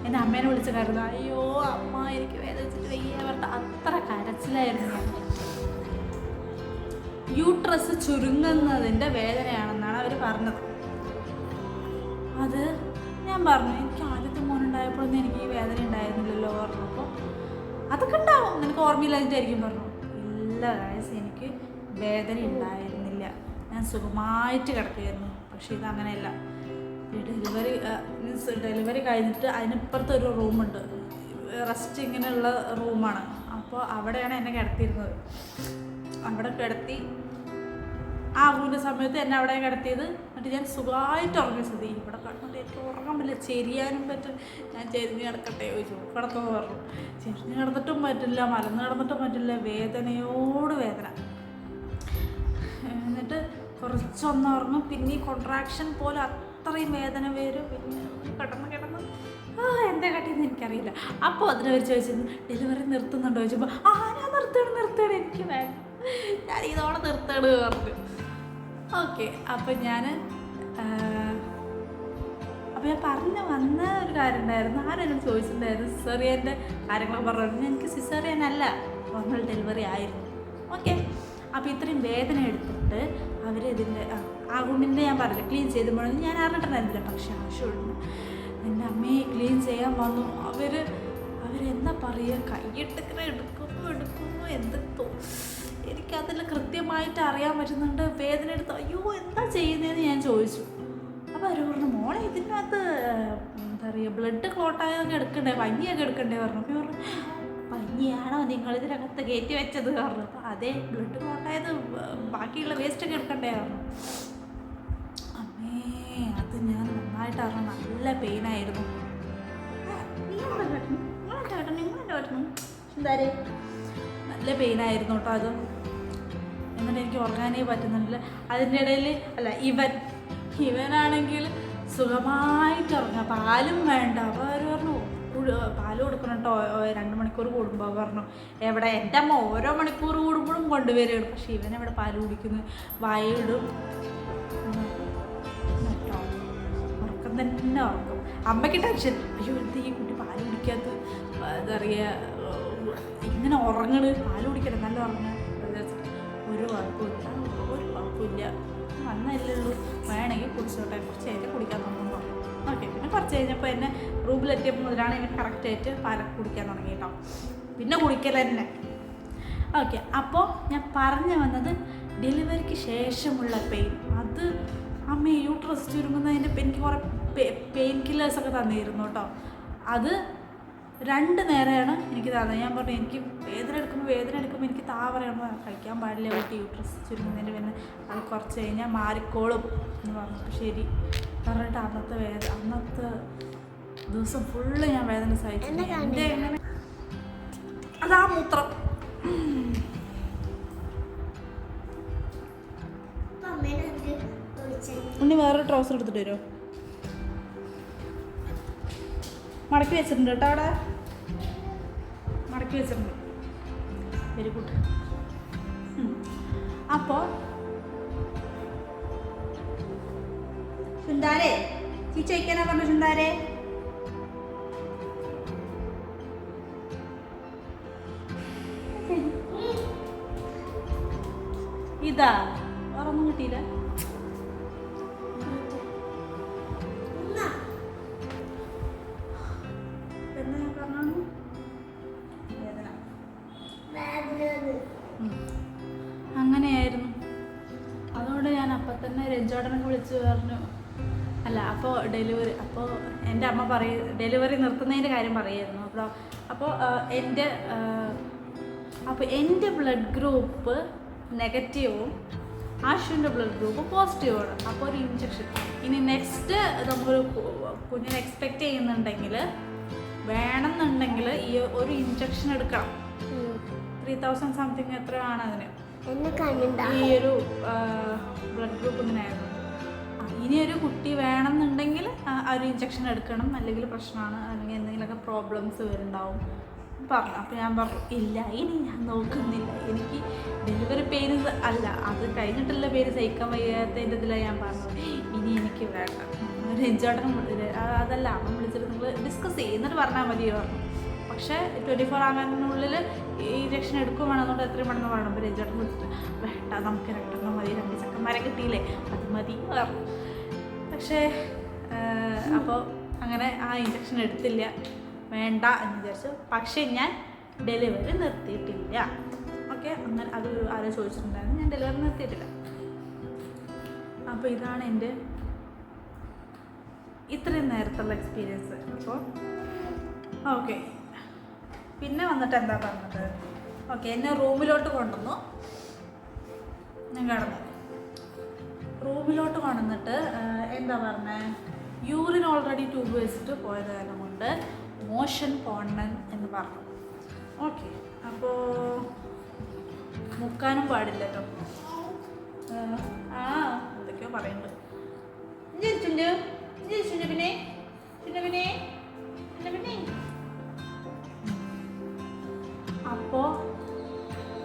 എൻ്റെ അമ്മേനെ വിളിച്ച് കരുതുന്നത്. അയ്യോ അമ്മ എനിക്ക് വേദനിച്ചിട്ട് വയ്യ പറഞ്ഞിട്ട് അത്ര കരച്ചിലായിരുന്നു ഞാൻ. യൂട്രസ് ചുരുങ്ങുന്നതിൻ്റെ വേദനയാണെന്നാണ് അവർ പറഞ്ഞത്. അത് ഞാൻ പറഞ്ഞു, എനിക്ക് ആദ്യത്തെ മോനുണ്ടായപ്പോഴൊന്നും എനിക്ക് ഈ വേദന ഉണ്ടായിരുന്നില്ലല്ലോ പറഞ്ഞപ്പോൾ അതൊക്കെ ഉണ്ടാവും, നിനക്ക് ഓർമ്മയില്ലാതിട്ടായിരിക്കും പറഞ്ഞു. ഇല്ല ഗൈസ്, എനിക്ക് വേദന ഉണ്ടായിരുന്നില്ല, ഞാൻ സുഖമായിട്ട് കിടക്കുകയായിരുന്നു. പക്ഷേ ഇതങ്ങനെയല്ല. ഡെലിവറി കഴിഞ്ഞിട്ട് അതിനിപ്പുറത്ത് ഒരു റൂമുണ്ട്, റെസ്റ്റ് ഇങ്ങനെയുള്ള റൂമാണ്. അപ്പോൾ അവിടെയാണ് എന്നെ കിടത്തിയിരുന്നത്. അവിടെ കിടത്തി ആകുന്ന സമയത്ത് എന്നെ അവിടെ കിടത്തിയത്. എന്നിട്ട് ഞാൻ സുഖമായിട്ട് ഉറങ്ങിച്ചത്. ഇവിടെ കിടന്നിട്ട് എനിക്ക് ഉറങ്ങാൻ പറ്റില്ല, ചെരിയാനും പറ്റും. ഞാൻ ചെരിഞ്ഞ് കിടക്കട്ടെ ചോദിച്ചു, കിടക്കുമെന്ന് പറഞ്ഞു. ചെരിഞ്ഞ് കിടന്നിട്ടും പറ്റില്ല, മലന്ന് കിടന്നിട്ടും പറ്റില്ല, വേദനയോട് വേദന. എന്നിട്ട് കുറച്ചൊന്ന് ഉറങ്ങും, പിന്നെ ഈ കോൺട്രാക്ഷൻ പോലെ അത്രയും വേദന വരും. പിന്നെ കിടന്ന് എന്താ കാട്ടിയെന്ന് എനിക്കറിയില്ല. അപ്പോൾ അതിനവർ ചോദിച്ചിരുന്നു ഡെലിവറി നിർത്തുന്നുണ്ടോ ചോദിച്ചപ്പോൾ ഞാൻ നിർത്തണം എനിക്ക് വേണം, ഞാൻ ഇതോടെ നിർത്തണ് പറഞ്ഞു. ഓക്കെ, അപ്പം ഞാൻ പറഞ്ഞു വന്ന ഒരു കാര്യം ഉണ്ടായിരുന്നു. ആരെന്നോട് ചോദിച്ചിട്ടുണ്ടായിരുന്നു സിസേറിയൻ്റെ കാര്യങ്ങളൊക്കെ പറഞ്ഞു. എനിക്ക് സിസേറിയൻ അല്ല, നോർമൽ ഡെലിവറി ആയിരുന്നു. ഓക്കെ, അപ്പോൾ ഇത്രയും വേദന എടുത്തിട്ട് അവർ ഇതിൻ്റെ ആ കുണ്ടിൻ്റെ ഞാൻ പറഞ്ഞില്ല ക്ലീൻ ചെയ്ത് പോകണമെന്ന് ഞാൻ അറിഞ്ഞിട്ടുണ്ടായിരുന്നില്ല. പക്ഷേ ആവശ്യമുണ്ട് എൻ്റെ അമ്മയെ ക്ലീൻ ചെയ്യാൻ വന്നു. അവരെന്താ പറയുക, കൈയിട്ടിങ്ങനെ എടുക്കുന്നു എന്തെത്തോ എനിക്കതിൽ കൃത്യമായിട്ട് അറിയാൻ പറ്റുന്നുണ്ട്. വേദന എടുത്ത് അയ്യോ എന്താ ചെയ്യുന്നതെന്ന് ഞാൻ ചോദിച്ചു. അപ്പോൾ അവർ പറഞ്ഞു മോളെ ഇതിനകത്ത് എന്താ പറയുക ബ്ലഡ് ക്ലോട്ടായൊക്കെ എടുക്കണ്ടേ, പഞ്ഞിയൊക്കെ എടുക്കണ്ടേ പറഞ്ഞു. അപ്പോൾ പറഞ്ഞു പഞ്ഞിയാണോ നിങ്ങളിതിനകത്ത് കയറ്റി വെച്ചത് പറഞ്ഞു. അപ്പോൾ അതേ ബ്ലഡ് ക്ലോട്ടായത് ബാക്കിയുള്ള വേസ്റ്റൊക്കെ എടുക്കണ്ടേ പറഞ്ഞു. അമ്മേ അത് ഞാൻ നന്നായിട്ട് അറിഞ്ഞു, നല്ല പെയിനായിരുന്നു. നല്ല പെയിനായിരുന്നു കേട്ടോ അത്. എന്നിട്ട് എനിക്ക് ഉറങ്ങാനേ പറ്റുന്നില്ല. അതിൻ്റെ ഇടയിൽ അല്ല ഇവനാണെങ്കിൽ സുഖമായിട്ട് ഉറങ്ങുക, പാലും വേണ്ട. അപ്പോൾ അവർ പറഞ്ഞു പാല് കൊടുക്കണം കേട്ടോ 2 മണിക്കൂർ കൂടുമ്പോൾ. പറഞ്ഞു എവിടെ എൻ്റെ അമ്മ ഓരോ മണിക്കൂർ കൂടുമ്പോഴും കൊണ്ടുവരികയാണ്. പക്ഷേ ഇവനെവിടെ പാല് കുടിക്കുന്നു, വായിടും കേട്ടോ, ഉറക്കം തന്നെ ഉറക്കം. അമ്മയ്ക്ക് ടെൻഷൻ, അയ്യോ എന്ത് ഈ കുട്ടി പാല് കുടിക്കാത്ത, എന്താ പറയുക ഇങ്ങനെ ഉറങ്ങണ്, പാല് കുടിക്കണം നല്ല ഉറങ്ങുക. ഒരു കുഴപ്പമില്ല വന്നല്ലേ ഉള്ളൂ, വേണമെങ്കിൽ കുടിച്ചോട്ടെ, കുറച്ച് കഴിഞ്ഞ് കുടിക്കാൻ തുടങ്ങുമ്പോൾ. ഓക്കെ, പിന്നെ കുറച്ച് കഴിഞ്ഞപ്പോൾ എന്നെ റൂമിലെത്തിയപ്പോൾ മുതലാണ് ഇങ്ങനെ കറക്റ്റായിട്ട് പാലൊക്കെ കുടിക്കാൻ തുടങ്ങി കേട്ടോ. പിന്നെ കുടിക്കൽ തന്നെ. ഓക്കെ, അപ്പോൾ ഞാൻ പറഞ്ഞു വന്നത് ഡെലിവറിക്ക് ശേഷമുള്ള പെയിൻ. അത് അമ്മ യൂട്രസ് ചുരുങ്ങുന്നതിൻ്റെ എനിക്ക് കുറേ പെയിൻ കില്ലേഴ്സൊക്കെ തന്നിരുന്നു കേട്ടോ. അത് 2 നേരമാണ് എനിക്ക് തന്നത്. ഞാൻ പറഞ്ഞു എനിക്ക് വേദന എടുക്കുമ്പോൾ എനിക്ക് പറയുമ്പോൾ കഴിക്കാൻ പാടില്ല കുട്ടി യൂട്രസ് ചുരുങ്ങുന്നതിൻ്റെ പിന്നെ അത് കുറച്ച് കഴിഞ്ഞാൽ മാറിക്കോളും എന്ന് പറഞ്ഞു. ശരി പറഞ്ഞിട്ട് അന്നത്തെ ദിവസം ഫുള്ള് ഞാൻ വേദന സഹിച്ചു. എൻ്റെ എങ്ങനെ അതാ മൂത്രം. ഉണ്ണി വേറൊരു ട്രൗസർ എടുത്തിട്ട് വരുമോ? മടക്കി വെച്ചിട്ടുണ്ട് കേട്ടോ, അവിടെ മടക്കി വെച്ചിട്ടുണ്ട്. Very good. അപ്പോൾ സുന്ദാരേ ചീച്ച വയ്ക്കാനാ പറഞ്ഞു. സുന്ദാരേ ഇതാ ഉറങ്ങും കിട്ടിയില്ല. അങ്ങനെയായിരുന്നു. അതുകൊണ്ട് ഞാൻ അപ്പം തന്നെ രഞ്ജോടനൊക്കെ വിളിച്ച് പറഞ്ഞു അല്ല അപ്പോൾ എൻ്റെ അമ്മ ഡെലിവറി നിർത്തുന്നതിൻ്റെ കാര്യം പറയായിരുന്നു. അപ്പോൾ എൻ്റെ ബ്ലഡ് ഗ്രൂപ്പ് നെഗറ്റീവും ആശുവിൻ്റെ ബ്ലഡ് ഗ്രൂപ്പ് പോസിറ്റീവാണ്. അപ്പോൾ ഒരു ഇഞ്ചക്ഷൻ ഇനി നെക്സ്റ്റ് നമ്മളൊരു കുഞ്ഞിനെ എക്സ്പെക്റ്റ് ചെയ്യുന്നുണ്ടെങ്കിൽ വേണമെന്നുണ്ടെങ്കിൽ ഈ ഒരു ഇഞ്ചക്ഷൻ എടുക്കണം. 3000 സംതിങ് എത്രയാണ് അതിന് ഈ ഒരു ബ്ലഡ് ഗ്രൂപ്പ് ഇങ്ങനെ ആയിരുന്നു. ഇനിയൊരു കുട്ടി വേണമെന്നുണ്ടെങ്കിൽ ആ ഒരു ഇഞ്ചക്ഷൻ എടുക്കണം, അല്ലെങ്കിൽ പ്രശ്നമാണ്, അല്ലെങ്കിൽ എന്തെങ്കിലുമൊക്കെ പ്രോബ്ലംസ് വരുന്നുണ്ടാവും പറഞ്ഞു. അപ്പോൾ ഞാൻ പറഞ്ഞു ഇല്ല ഇനി ഞാൻ നോക്കുന്നില്ല, എനിക്ക് ഡെലിവറി പെയിൻ അല്ല അത് കഴിഞ്ഞിട്ടുള്ള പെയിൻ സഹിക്കാൻ വയ്യാത്തതിൻ്റെ ഇതിലാണ് ഞാൻ പറഞ്ഞത് ഇനി എനിക്ക് വേണ്ട. രഞ്ജോട്ടനും അതല്ല അവൻ വിളിച്ചിട്ട് നിങ്ങൾ ഡിസ്കസ് ചെയ്യുന്നിട്ട് പറഞ്ഞാൽ മതി പറഞ്ഞു. പക്ഷേ 24 hours ഈ ഇഞ്ചക്ഷൻ എടുക്കും വേണമെന്നുകൊണ്ട് എത്രയും പെട്ടെന്ന് വേണം. അപ്പോൾ രഞ്ജോട്ടൻ വിളിച്ചിട്ട് വേണ്ട നമുക്ക് 2 മതി, 2 ചെക്കന്മാരെ കിട്ടിയില്ലേ അത് മതി പറഞ്ഞു. പക്ഷേ അപ്പോൾ അങ്ങനെ ആ ഇഞ്ചക്ഷൻ എടുത്തില്ല, വേണ്ട എന്ന് വിചാരിച്ചു. പക്ഷേ ഞാൻ ഡെലിവറി നിർത്തിയിട്ടില്ല. ഓക്കെ, അങ്ങനെ അത് ആരോ ചോദിച്ചിട്ടുണ്ടായിരുന്നു, ഞാൻ ഡെലിവറി നിർത്തിയിട്ടില്ല. അപ്പോൾ ഇതാണ് എൻ്റെ ഇത്രയും നേരത്തുള്ള എക്സ്പീരിയൻസ്. അപ്പോൾ ഓക്കെ, പിന്നെ വന്നിട്ട് എന്താ പറഞ്ഞത്, ഓക്കെ എന്നെ റൂമിലോട്ട് കൊണ്ടുവന്നു. ഞാൻ കിടന്നു റൂമിലോട്ട് കൊണ്ടുവന്നിട്ട് എന്താ പറഞ്ഞത്, യൂറിൻ ഓൾറെഡി ട്യൂബ് വെച്ചിട്ട് പോയത് കാരണം കൊണ്ട് മോഷൻ പോകണം എന്ന് പറഞ്ഞു. ഓക്കെ, അപ്പോൾ മുക്കാനും പാടില്ലല്ലോ. എന്തൊക്കെയോ പറയുന്നുണ്ട്. അപ്പോൾ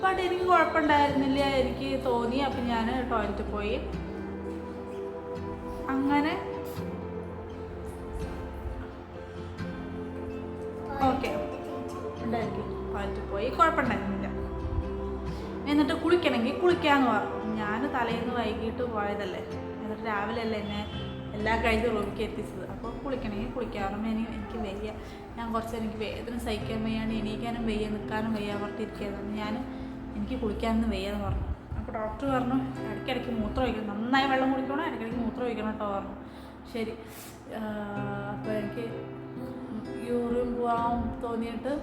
ബട്ട് എനിക്ക് കുഴപ്പമുണ്ടായിരുന്നില്ല, എനിക്ക് തോന്നി. അപ്പം ഞാൻ ടോയ്ലറ്റിൽ പോയി. അങ്ങനെ ഓക്കെ ഉണ്ടായിരിക്കും, ടോയ്ലറ്റിൽ പോയി, കുഴപ്പമുണ്ടായിരുന്നില്ല. എന്നിട്ട് കുളിക്കണമെങ്കിൽ കുളിക്കാമെന്ന് പറഞ്ഞു. ഞാൻ തലേന്ന് വൈകിട്ട് പോയതല്ലേ, എന്നിട്ട് രാവിലെ അല്ലേ എന്നെ എല്ലാം കഴിഞ്ഞ് റൂമിലേക്ക് എത്തിച്ചത്. അപ്പോൾ കുളിക്കണമെങ്കിൽ കുളിക്കാറും എനിക്ക് വയ്യ, ഞാൻ കുറച്ച് എനിക്ക് വേദന സഹിക്കാൻ വയ്യാണ്, എണീക്കാനും വയ്യ, നിൽക്കാനും വയ്യ, പറഞ്ഞിരിക്കുകയായിരുന്നു. എനിക്ക് കുളിക്കാനൊന്നും വയ്യെന്ന് പറഞ്ഞു. അപ്പോൾ ഡോക്ടർ പറഞ്ഞു ഇടയ്ക്കിടയ്ക്ക് മൂത്രം ഒഴിക്കണം, നന്നായി വെള്ളം കുടിക്കണം, ഇടയ്ക്കിടയ്ക്ക് മൂത്രം ഒഴിക്കണം കേട്ടോ പറഞ്ഞു. ശരി. അപ്പോൾ എനിക്ക് യൂറിൻ പോകാൻ തോന്നിയിട്ട്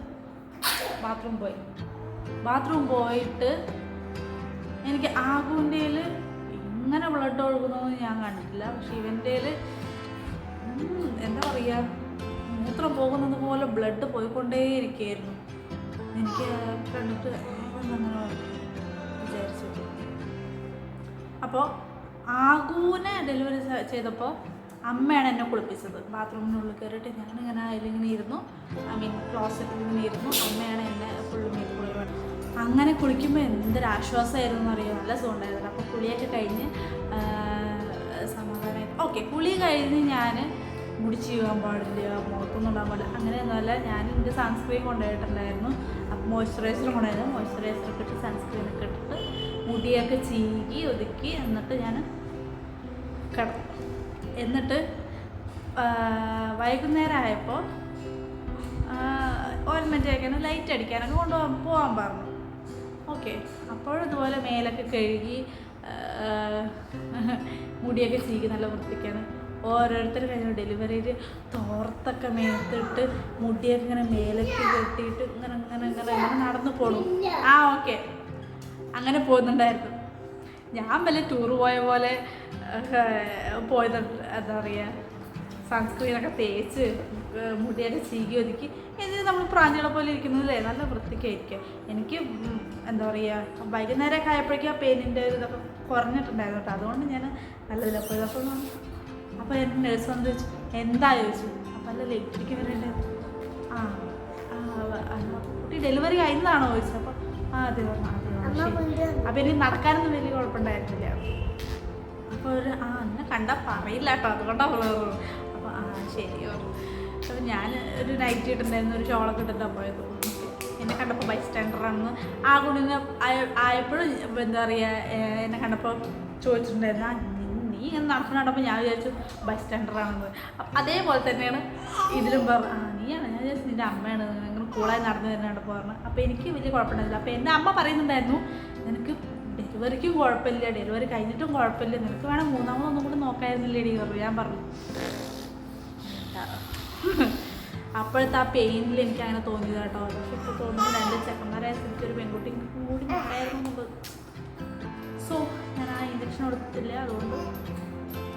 ബാത്റൂം പോയിട്ട് എനിക്ക് ആകുൻ്റെയിൽ ഇങ്ങനെ ബ്ലഡ് ഒഴുകുന്നതെന്ന് ഞാൻ കണ്ടിട്ടില്ല. പക്ഷെ ഇവൻ്റെ എന്താ പറയുക, മൂത്രം പോകുന്നത് പോലെ ബ്ലഡ് പോയിക്കൊണ്ടേയിരിക്കുകയായിരുന്നു. എനിക്ക് കണ്ടിട്ട് അങ്ങനെ വിചാരിച്ചു. അപ്പോൾ ആകൂനെ ഡെലിവറി ചെയ്തപ്പോൾ അമ്മയാണ് എന്നെ കുളിപ്പിച്ചത്. ബാത്റൂമിനുള്ളിൽ കയറിയിട്ട് ഞാനിങ്ങനെ അതിലിങ്ങനെ ഇരുന്നു, ക്ലോസറ്റിൽ ഇങ്ങനെ ഇരുന്നു. അമ്മയാണ് എന്നെ ഫുള്ള് മേൽ കുളിക്കുന്നത്. അങ്ങനെ കുളിക്കുമ്പോൾ എന്തൊരാശ്വാസമായിരുന്നു എന്നറിയാം, നല്ല സുഖമുണ്ടായിരുന്നു. അപ്പോൾ കുളിയൊക്കെ കഴിഞ്ഞ് സമാധാനമായിട്ട് ഓക്കെ. കുളി കഴിഞ്ഞ് ഞാൻ മുടി ചെയ്യാൻ പാടില്ല, മുഖത്തൊന്നും ഇടാൻ പാടില്ല, അങ്ങനെയൊന്നുമല്ല. ഞാൻ എൻ്റെ സൺസ്ക്രീൻ കൊണ്ടുപോയിട്ടുണ്ടായിരുന്നു. അപ്പോൾ മോയ്സ്ചറൈസറും കൊണ്ടായിരുന്നു. മോയ്സ്ചറൈസറൊക്കെ ഇട്ട് സൺസ്ക്രീനൊക്കെ ഇട്ടിട്ട് മുടിയൊക്കെ ചീകി ഒതുക്കി എന്നിട്ട് ഞാൻ കിടന്നു. എന്നിട്ട് വൈകുന്നേരം ആയപ്പോൾ ഓയിൽമെൻറ്റ് വയ്ക്കാനും ലൈറ്റ് അടിക്കാനൊക്കെ പോകാൻ പറഞ്ഞു. ഓക്കെ. അപ്പോഴിതുപോലെ മേലൊക്കെ കഴുകി മുടിയൊക്കെ ചീകി നല്ല വൃത്തിക്കാണ്. ഓരോരുത്തർ കഴിഞ്ഞ ഡെലിവറിയിൽ തോർത്തൊക്കെ മേത്തിട്ട് മുടിയൊക്കെ ഇങ്ങനെ മേലൊക്കെ കെട്ടിയിട്ട് ഇങ്ങനെ ഇങ്ങനെ ഇങ്ങനെ ഇങ്ങനെ നടന്നു പോകണം. ഓക്കെ, അങ്ങനെ പോകുന്നുണ്ടായിരുന്നു. ഞാൻ വല്ല ടൂറ് പോയ പോലെ പോയത്. എന്താ പറയുക, സൺസ്ക്രീനൊക്കെ തേച്ച് മുടിയൊക്കെ ചീകി ഒതുക്കി എന്നിട്ട് നമ്മൾ പ്രാഞ്ചികളെ പോലെ ഇരിക്കുന്നതല്ലേ, നല്ല വൃത്തിക്കായിരിക്കും. എനിക്ക് എന്താ പറയുക, വൈകുന്നേരമൊക്കെ ആയപ്പോഴേക്കും ആ പെയിനിൻ്റെ ഇതൊക്കെ കുറഞ്ഞിട്ടുണ്ടായിരുന്നു കേട്ടോ. അതുകൊണ്ട് ഞാൻ നല്ലതില്ല പോയത്. അപ്പോൾ എൻ്റെ നേഴ്സ് വന്ന് ചോദിച്ചു എന്താ ചോദിച്ചു. അപ്പോൾ അല്ല ലെറ്റിക്ക് വരേണ്ടത്. കുട്ടി ഡെലിവറി കഴിഞ്ഞതാണോ ചോദിച്ചത്. അപ്പോൾ അതെ പറഞ്ഞു. അപ്പോൾ എനിക്ക് നടക്കാനൊന്നും വലിയ കുഴപ്പമുണ്ടായിരുന്നില്ല. അപ്പോൾ എന്നെ കണ്ടാൽ പറയില്ല കേട്ടോ, അതുകൊണ്ടാണ് പറയുന്നത്. അപ്പോൾ ശരി പറഞ്ഞു. അപ്പോൾ ഞാൻ ഒരു നൈറ്റ് ഇട്ടിട്ടുണ്ടായിരുന്നു, ഒരു ഷോളൊക്കെ ഇട്ടിട്ടാണ് പോയത്. എന്നെ കണ്ടപ്പോൾ ബൈ സ്റ്റാൻഡറാണെന്ന് കുഞ്ഞിന് ആയപ്പോഴും എന്താ പറയുക, എന്നെ കണ്ടപ്പോൾ ചോദിച്ചിട്ടുണ്ടായിരുന്നു നീ ഇങ്ങനെ നടക്കുന്ന കണ്ടപ്പോൾ ഞാൻ വിചാരിച്ചു ബൈ സ്റ്റാൻഡറാണെന്ന്. അതേപോലെ തന്നെയാണ് ഇതിലും നീയാണ്, ഞാൻ വിചാരിച്ചു നിൻ്റെ അമ്മയാണ്, നിങ്ങൾ കൂളായി നടന്നു തന്നെ കണ്ടപ്പോൾ പറഞ്ഞു. അപ്പോൾ എനിക്ക് വലിയ കുഴപ്പമുണ്ടായില്ല. അപ്പോൾ എൻ്റെ അമ്മ പറയുന്നുണ്ടായിരുന്നു നിനക്ക് ഡെലിവറിക്കും കുഴപ്പമില്ല, ഡെലിവറി കഴിഞ്ഞിട്ടും കുഴപ്പമില്ല, നിനക്ക് വേണം മൂന്നാമതൊന്നും കൂടി നോക്കായിരുന്നില്ലേ ഡി പറഞ്ഞു. ഞാൻ പറഞ്ഞു അപ്പോഴത്തെ ആ പെയിനിൽ എനിക്ക് അങ്ങനെ തോന്നിയത് കേട്ടോ. പക്ഷെ ഇപ്പോൾ തോന്നുന്നു രണ്ട് ചെക്കന്മാരായ സ്ഥിതിക്ക് ഒരു പെൺകുട്ടി കൂടി നോക്കായിരുന്നു എന്നുള്ളത്. സോ ഞാൻ ആ ഇഞ്ചക്ഷൻ കൊടുത്തിട്ടില്ല, അതുകൊണ്ട്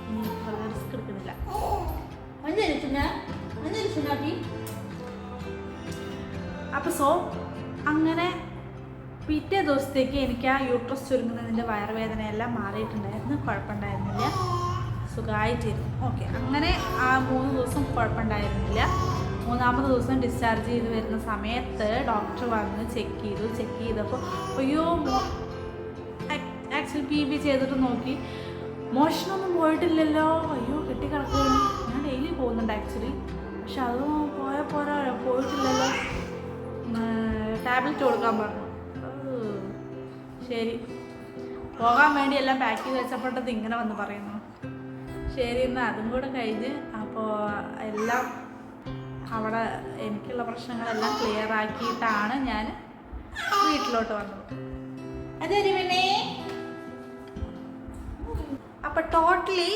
ഇനി വളരെ റിസ്ക് എടുക്കുന്നില്ല. അപ്പോൾ അങ്ങനെ പിറ്റേ ദിവസത്തേക്ക് എനിക്ക് ആ യൂട്രസ് ചുരുങ്ങുന്നതിൻ്റെ വയറുവേദനയെല്ലാം മാറിയിട്ടുണ്ടായിരുന്നു, കുഴപ്പമുണ്ടായിരുന്നില്ല, സുഖമായിട്ടിരുന്നു. ഓക്കെ. അങ്ങനെ ആ 3 ദിവസം കുഴപ്പമുണ്ടായിരുന്നില്ല. 3ാമത്തെ ദിവസം ഡിസ്ചാർജ് ചെയ്ത് വരുന്ന സമയത്ത് ഡോക്ടർ വന്ന് ചെക്ക് ചെയ്തപ്പോൾ അയ്യോ ആക്ച്വലി PB ചെയ്തിട്ട് നോക്കി, മോഷണമൊന്നും പോയിട്ടില്ലല്ലോ, അയ്യോ കെട്ടിക്കിടക്കുകയാണ്. ഞാൻ ഡെയിലി പോകുന്നുണ്ട് ആക്ച്വലി, പക്ഷെ അതും പോയിട്ടില്ലല്ലോ, ടാബ്ലറ്റ് കൊടുക്കാൻ പറഞ്ഞു. ശരി, പോകാൻ വേണ്ടി എല്ലാം പാക്ക് ചെയ്ത് വെച്ചപ്പോഴത് ഇങ്ങനെ വന്ന് പറയുന്നു. ശരി എന്നാൽ അതും കൂടെ കഴിഞ്ഞ് അപ്പോൾ എല്ലാം അവിടെ എനിക്കുള്ള പ്രശ്നങ്ങളെല്ലാം ക്ലിയർ ആക്കിയിട്ടാണ് ഞാൻ വീട്ടിലോട്ട് വന്നത്. അതെ പിന്നെ അപ്പം ടോട്ടലി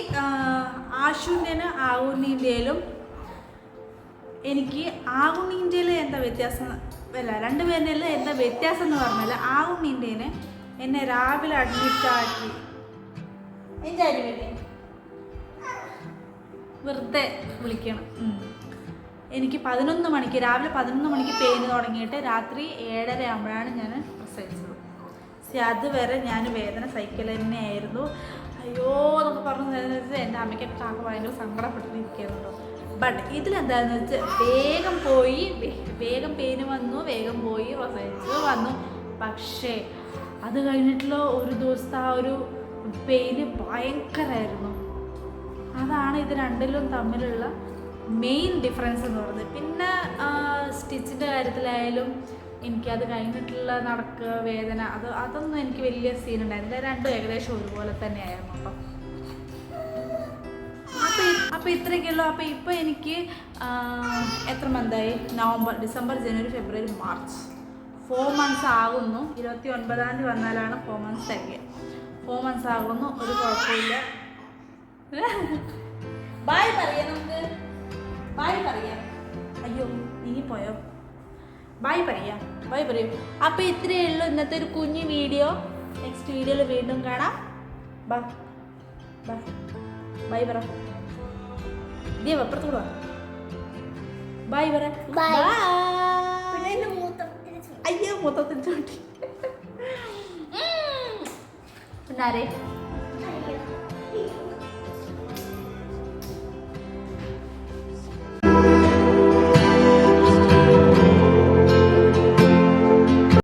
ആശുവിൻ്റെനും ആകുന്നീൻ്റെയിലും എനിക്ക് ആകുന്നീൻ്റെയിൽ എന്താ വ്യത്യാസം അല്ല, രണ്ടുപേരുടെ എന്താ വ്യത്യാസം എന്ന് പറഞ്ഞാൽ ആകുന്നീൻ്റെന് എന്നെ രാവിലെ അഡ്മിറ്റാക്കി വെറുതെ വിളിക്കണം. എനിക്ക് 11 മണിക്ക് രാവിലെ 11 മണിക്ക് പെയിന് തുടങ്ങിയിട്ട് രാത്രി 7:30 ആകുമ്പോഴാണ് ഞാൻ പ്രസവിച്ചത്. അതുവരെ ഞാൻ വേദന സഹിക്കൽ തന്നെയായിരുന്നു. അയ്യോ എന്നൊക്കെ പറഞ്ഞതെന്ന് വെച്ചാൽ എൻ്റെ അമ്മയ്ക്കൊക്കെ ആകെ ഭയങ്കര സങ്കടപ്പെട്ടിരിക്കുന്നുണ്ടോ. ബട്ട് ഇതിലെന്താണെന്ന് വെച്ചാൽ വേഗം പോയി, വേഗം പെയിന് വന്നു, വേഗം പോയി പ്രസവിച്ചു വന്നു. പക്ഷേ അത് കഴിഞ്ഞിട്ടുള്ള ഒരു ദിവസത്തെ ആ ഒരു പെയിന് ഭയങ്കരമായിരുന്നു. അതാണ് ഇത് രണ്ടിലും തമ്മിലുള്ള മെയിൻ ഡിഫറൻസ് എന്ന് പറയുന്നത്. പിന്നെ സ്റ്റിച്ചിൻ്റെ കാര്യത്തിലായാലും എനിക്കത് കഴിഞ്ഞിട്ടുള്ള നടക്കുക വേദന അതൊന്നും എനിക്ക് വലിയ സീൻ ഉണ്ടായിരുന്നില്ല. രണ്ടും ഏകദേശം ഒരുപോലെ തന്നെയായിരുന്നു കേട്ടോ. അപ്പോൾ ഇത്രയൊക്കെയുള്ളൂ. അപ്പോൾ ഇപ്പോൾ എനിക്ക് എത്ര മന്തായി? നവംബർ, ഡിസംബർ, ജനുവരി, ഫെബ്രുവരി, മാർച്ച് 4 മന്ത്സ് ആകുന്നു. 29-ാം തീയതി വന്നാലാണ് 4 മന്ത്സ് തികയുക. 4 മന്ത്സ് ആകുന്നു. ഒരു കുഴപ്പമില്ല. ബായ് പറയാം, നമുക്ക് ബായ് പറയാം. അയ്യോ ഇനി പോയോ? ബായ് പറയാം, ബായ് പറയൂ. അപ്പോൾ ഇത്രയേ ഉള്ളൂ ഇന്നത്തെ ഒരു കുഞ്ഞു വീഡിയോ. നെക്സ്റ്റ് വീഡിയോയിൽ വീണ്ടും കാണാം. ബാ ബാ ബായ് പറ. ദീപ അപ്പുറത്തോട് വാ. ബായ് പറ. അയ്യോ മൊത്തത്തിൽ ചോട്ടി. പിന്നാരെ